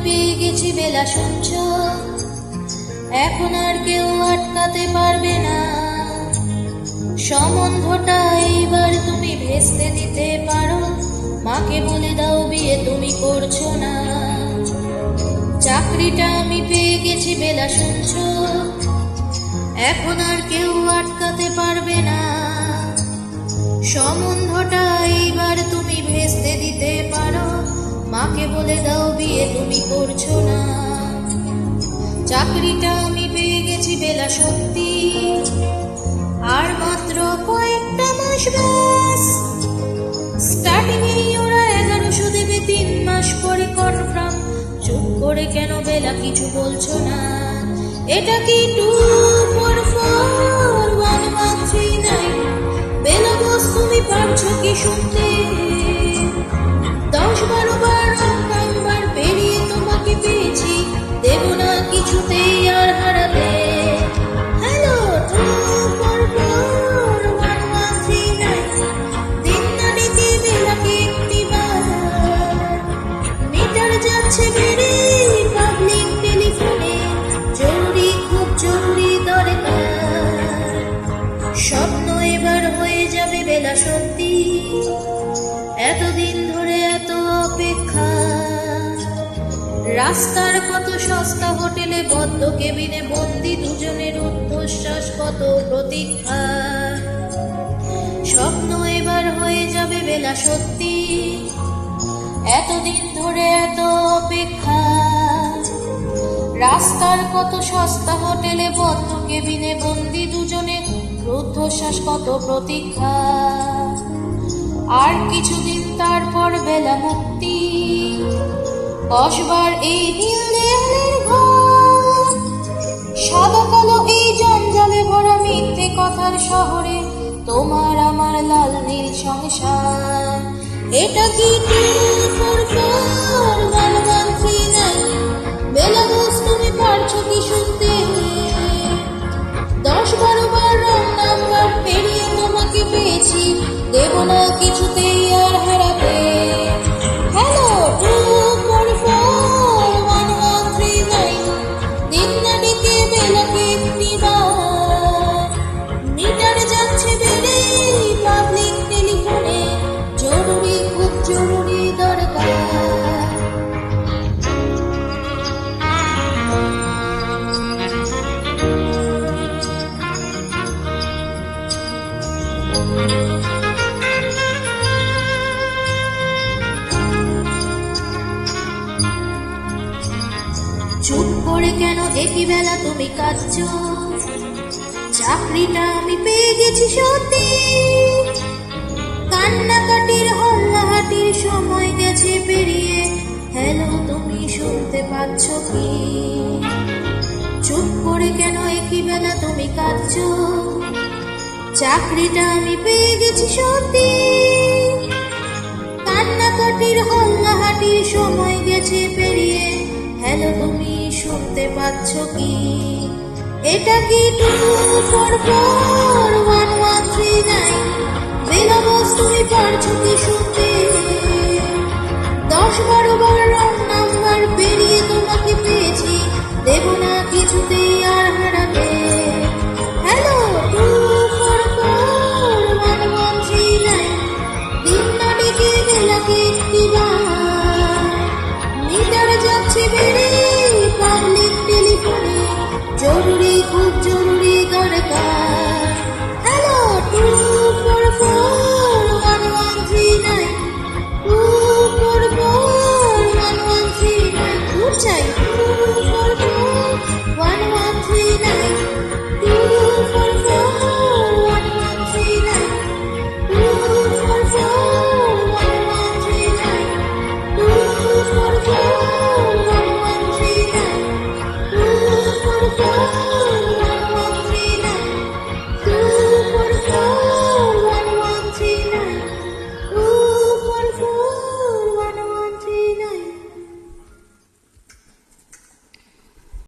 পেয়ে গেছি বেলা, শুনছ? এখন আর কেউ আটকাতে পারবে না। সম্বন্ধটা এইবার তুমি ভেস্তে দিতে পারো, মাকে বলে দাও বিয়ে তুমি করছো না। চাকরিটা আমি পেয়ে গেছি বেলা, শুনছ? এখন আর কেউ আটকাতে পারবে না। সম্বন্ধটা এইবার তুমি ভেস্তে দিতে পারো, মাকে বলে দাও বিয়ে তুমি করছো না। চাকরিটা আমি পেয়ে গেছি বেলা, সত্যি আর মাত্র কয়েকটা মাস ব্যাস। স্টার্টিং এই ওরা 1100 দেবে, 3 মাস পরে কনফার্ম। চুপ করে কেন বেলা কিছু বলছো না? এটা কি 2441139? বেলা বস তুমি পারছো কি শুনতে? 10-12 বার নাম্বার পেরিয়ে তোমাকে পেয়েছি, দেব না কিছুতেই আর হারাতে। হ্যালো 2441139, দিন না ডেকে বেলাকে একটিবার। মিটার যাচ্ছে বেড়ে পাবলিক টেলিফোনে, জরুরি খুব জরুরি দরকার। স্বপ্ন এবার হয়ে যাবে বেলা, সত্যি এতদিন ধরে এত অপেক্ষা। রাস্তার কত সস্তা হোটেলে বদ্ধ কেবিনে বন্দি দুজনের উচ্ছ্বাস, কত প্রতীক্ষা। স্বপ্ন এবার হয়ে যাবে বেলা, সত্যি এতদিন ধরে এত অপেক্ষা। রাস্তার কত সস্তা হোটেলে বদ্ধ কেবিনে বন্দি দুজনে রুদ্ধশ্বাস, কত প্রতীক্ষা। আর কিছুদিন তারপর বেলা মুক্তি, 10 বার এই নীল দেয়ালের ঘর। সাদা কালো এই জঞ্জালে ভরা মিথ্যে কথার শহরে তোমার আমার লাল নীল সংসার। এটা কি 2441139? বেলা দোষ তুমি পারছো কি শুনতে? 10-12 বার রং নাম্বার পেরিয়ে তোমাকে পেয়েছি, দেব না কিছুতেই আর হারাতে। হ্যালো 2441139, দিন না ডেকে বেলাকে একটিবার। মিটার যাচ্ছে বেড়ে পাবলিক টেলিফোনে, জরুরি খুব জরুরি দরকার। চুপ করে কেন একই বেলা তুমি কাঁদছো? চাকরিটা আমি পেয়ে গেছি সত্যি, কান্নাকাটির হল্লাহাটির সময় গেছে পেরিয়ে। হ্যালো তুমি শুনতে পাচ্ছ কি? চুপ করে কেন একই বেলা তুমি কাঁদছো? চাকরিটা আমি পেয়ে গেছি সত্যি, কান্নাকাটির হল্লাহাটির সময় গেছে পেরিয়ে। হ্যালো তুমি শুনতে পাচ্ছ কি? এটা কি 2441139?